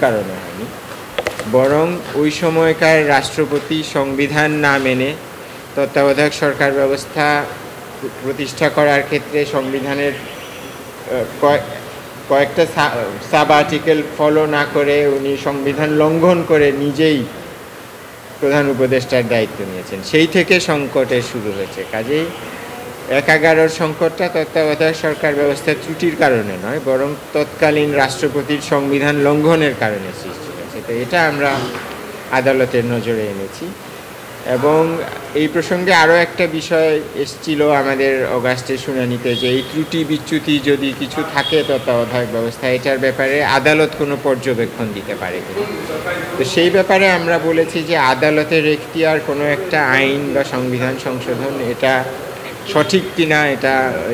কারণে হয়নি, বরং ওই সময়কার রাষ্ট্রপতি সংবিধান না মেনে তত্ত্বাবধায়ক সরকার ব্যবস্থা প্রতিষ্ঠা করার ক্ষেত্রে সংবিধানের কয়েকটা সাব আর্টিকেল ফলো না করে উনি সংবিধান লঙ্ঘন করে নিজেই প্রধান উপদেষ্টার দায়িত্ব নিয়েছেন। সেই থেকে সংকটের শুরু হয়েছে। কাজেই ১/১১ সংকটটা তত্ত্বাবধায়ক সরকার ব্যবস্থার ত্রুটির কারণে নয়, বরং তৎকালীন রাষ্ট্রপতির সংবিধান লঙ্ঘনের কারণে সৃষ্টি হয়েছে। তো এটা আমরা আদালতের নজরে এনেছি। এবং এই প্রসঙ্গে আরও একটা বিষয় এসছিল আমাদের অগাস্টের শুনানিতে, যে এই ত্রুটি বিচ্যুতি যদি কিছু থাকে তত্ত্বাবধায়ক ব্যবস্থা, এটার ব্যাপারে আদালত কোনো পর্যবেক্ষণ দিতে পারে কিনা। তো সেই ব্যাপারে আমরা বলেছি যে আদালতের এখতিয়ার কোনো একটা আইন বা সংবিধান সংশোধন এটা সঠিক কিনা,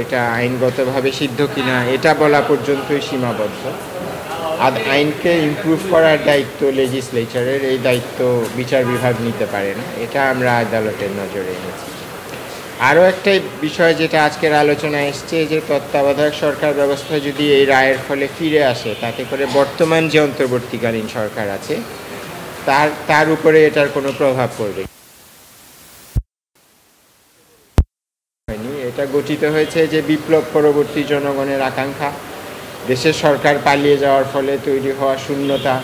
এটা আইনগতভাবে সিদ্ধ কিনা, এটা বলা পর্যন্তই সীমাবদ্ধ। আইনকে ইমপ্রুভ করার দায়িত্ব লেজিসলেচারের, এই দায়িত্ব বিচার বিভাগ নিতে পারে না। এটা আমরা আদালতের নজরে এনেছি। আরও একটা বিষয় যেটা আজকের আলোচনায় এসছে, যে তত্ত্বাবধায়ক সরকার ব্যবস্থা যদি এই রায়ের ফলে ফিরে আসে, তাতে করে বর্তমান যে অন্তর্বর্তীকালীন সরকার আছে তার উপরে এটার কোনো প্রভাব পড়বে। এটা গঠিত হয়েছে যে বিপ্লব পরবর্তী জনগণের আকাঙ্ক্ষা, দেশের সরকার পালিয়ে যাওয়ার ফলে তৈরি হওয়া শূন্যতা,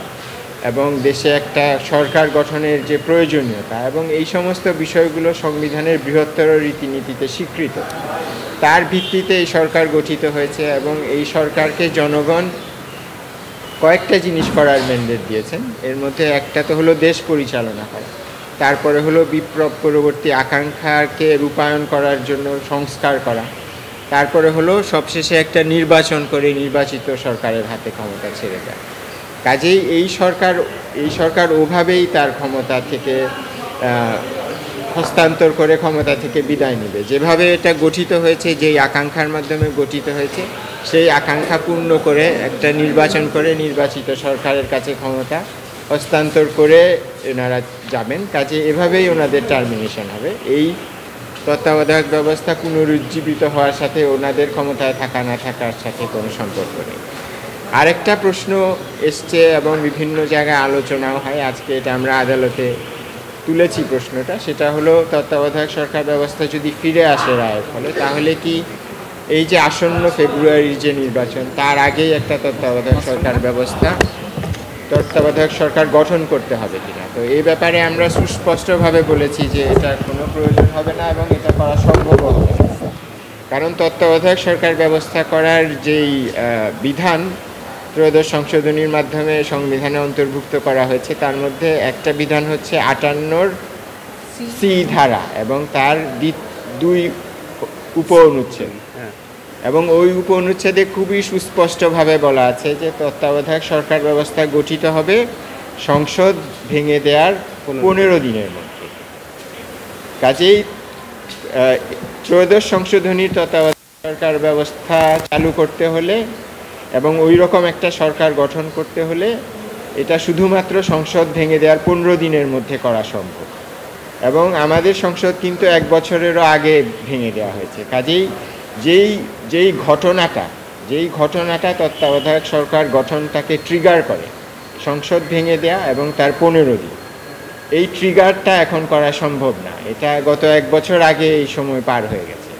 এবং দেশে একটা সরকার গঠনের যে প্রয়োজনীয়তা, এবং এই সমস্ত বিষয়গুলো সংবিধানের বৃহত্তর রীতিনীতিতে স্বীকৃত। তার ভিত্তিতে এই সরকার গঠিত হয়েছে, এবং এই সরকারকে জনগণ কয়েকটা জিনিস করার ম্যান্ডেট দিয়েছেন। এর মধ্যে একটা তো হলো দেশ পরিচালনা করা, তারপরে হলো বিপ্লব পরবর্তী আকাঙ্ক্ষাকে রূপায়ণ করার জন্য সংস্কার করা, তারপরে হলো সবশেষে একটা নির্বাচন করে নির্বাচিত সরকারের হাতে ক্ষমতা ছেড়ে দেয়। কাজেই এই সরকার ওভাবেই তার ক্ষমতা থেকে হস্তান্তর করে ক্ষমতা থেকে বিদায় নেবে। যেভাবে এটা গঠিত হয়েছে, যেই আকাঙ্ক্ষার মাধ্যমে গঠিত হয়েছে, সেই আকাঙ্ক্ষা পূর্ণ করে একটা নির্বাচন করে নির্বাচিত সরকারের কাছে ক্ষমতা হস্তান্তর করে এনারা যাবেন। কাজে এভাবেই ওনাদের টার্মিনেশন হবে। এই তত্ত্বাবধায়ক ব্যবস্থা পুনরুজ্জীবিত হওয়ার সাথে ওনাদের ক্ষমতায় থাকা না থাকার সাথে কোনো সম্পর্ক নেই। আরেকটা প্রশ্ন এসছে এবং বিভিন্ন জায়গায় আলোচনাও হয়, আজকে এটা আমরা আদালতে তুলেছি প্রশ্নটা। সেটা হলো তত্ত্বাবধায়ক সরকার ব্যবস্থা যদি ফিরে আসে রায়ের ফলে, তাহলে কি এই যে আসন্ন ফেব্রুয়ারির যে নির্বাচন, তার আগেই একটা তত্ত্বাবধায়ক সরকার গঠন করতে হবে কিনা। তো এই ব্যাপারে আমরা সুস্পষ্টভাবে বলেছি যে এটা কোনো প্রয়োজন হবে না, এবং এটা করা সম্ভবও হবে না। কারণ তত্ত্বাবধায়ক সরকার ব্যবস্থা করার যেই বিধান ত্রয়োদশ সংশোধনীর মাধ্যমে সংবিধানে অন্তর্ভুক্ত করা হয়েছে, তার মধ্যে একটা বিধান হচ্ছে 58 সি ধারা, এবং তার 2 উপ অনুচ্ছেদ, এবং ওই উপ অনুচ্ছেদে খুবই সুস্পষ্টভাবে বলা আছে যে তত্ত্বাবধায়ক সরকার ব্যবস্থা গঠিত হবে সংসদ ভেঙে দেওয়ার 15 দিনের মধ্যে। কাজেই ত্রয়োদশ সংশোধনীর তত্ত্বাবধায়ক সরকার ব্যবস্থা চালু করতে হলে এবং ওই রকম একটা সরকার গঠন করতে হলে এটা শুধুমাত্র সংসদ ভেঙে দেওয়ার 15 দিনের মধ্যে করা সম্ভব। এবং আমাদের সংসদ কিন্তু 1 বছরেরও আগে ভেঙে দেওয়া হয়েছে। কাজেই যেই ঘটনাটা তত্ত্বাবধায়ক সরকার গঠনটাকে ট্রিগার করে, সংসদ ভেঙে দেয়া এবং তার 15 দিন, এই ট্রিগারটা এখন করা সম্ভব না। এটা গত 1 বছর আগে এই সময় পার হয়ে গেছে।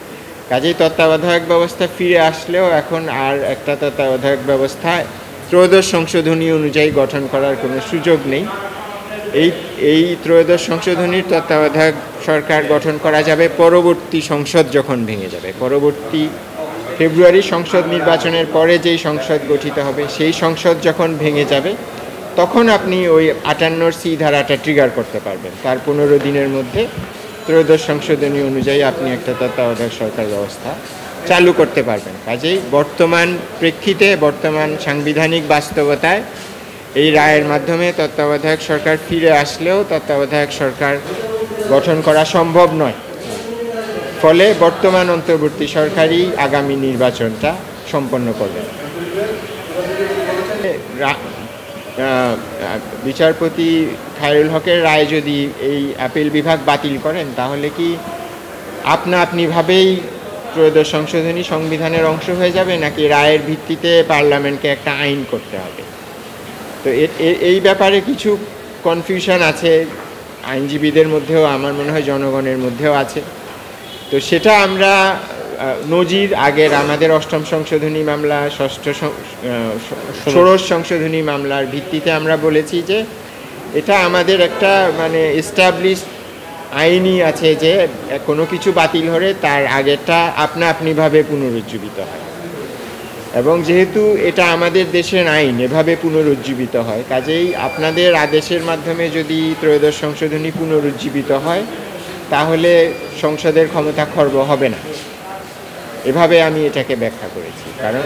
কাজেই তত্ত্বাবধায়ক ব্যবস্থা ফিরে আসলেও এখন আর একটা তত্ত্বাবধায়ক ব্যবস্থা ত্রয়োদশ সংশোধনী অনুযায়ী গঠন করার কোনো সুযোগ নেই। এই ত্রয়োদশ সংশোধনীর তত্ত্বাবধায়ক সরকার গঠন করা যাবে পরবর্তী সংসদ যখন ভেঙে যাবে। পরবর্তী ফেব্রুয়ারি সংসদ নির্বাচনের পরে যেই সংসদ গঠিত হবে, সেই সংসদ যখন ভেঙে যাবে, তখন আপনি ওই 58 সি ধারাটা ট্রিগার করতে পারবেন। তার 15 দিনের মধ্যে ত্রয়োদশ সংশোধনী অনুযায়ী আপনি একটা তত্ত্বাবধায়ক সরকার ব্যবস্থা চালু করতে পারবেন। কাজেই বর্তমান প্রেক্ষিতে, বর্তমান সাংবিধানিক বাস্তবতায় এই রায়ের মাধ্যমে তত্ত্বাবধায়ক সরকার ফিরে আসলেও তত্ত্বাবধায়ক সরকার গঠন করা সম্ভব নয়। ফলে বর্তমান অন্তর্বর্তী সরকারই আগামী নির্বাচনটা সম্পন্ন করবেন। বিচারপতি খায়রুল হকের রায় যদি এই আপিল বিভাগ বাতিল করেন, তাহলে কি আপনিভাবেই ত্রয়োদশ সংশোধনী সংবিধানের অংশ হয়ে যাবে, নাকি রায়ের ভিত্তিতে পার্লামেন্টকে একটা আইন করতে হবে? তো এই ব্যাপারে কিছু কনফিউশন আছে আইনজীবীদের মধ্যেও, আমার মনে হয় জনগণের মধ্যেও আছে। তো সেটা আমরা নজির আগের আমাদের ৮ম সংশোধনী মামলা, ষোড়শ সংশোধনী মামলার ভিত্তিতে আমরা বলেছি যে এটা আমাদের একটা মানে এস্টাবলিশ আইনই আছে যে কোনো কিছু বাতিল হলে তার আগেরটা আপনিভাবে পুনরুজ্জীবিত হয়, এবং যেহেতু এটা আমাদের দেশের আইন এভাবে পুনরুজ্জীবিত হয়, কাজেই আপনাদের আদেশের মাধ্যমে যদি ত্রয়োদশ সংশোধনী পুনরুজ্জীবিত হয় তাহলে সংসদের ক্ষমতা খর্ব হবে না। এভাবে আমি এটাকে ব্যাখ্যা করেছি। কারণ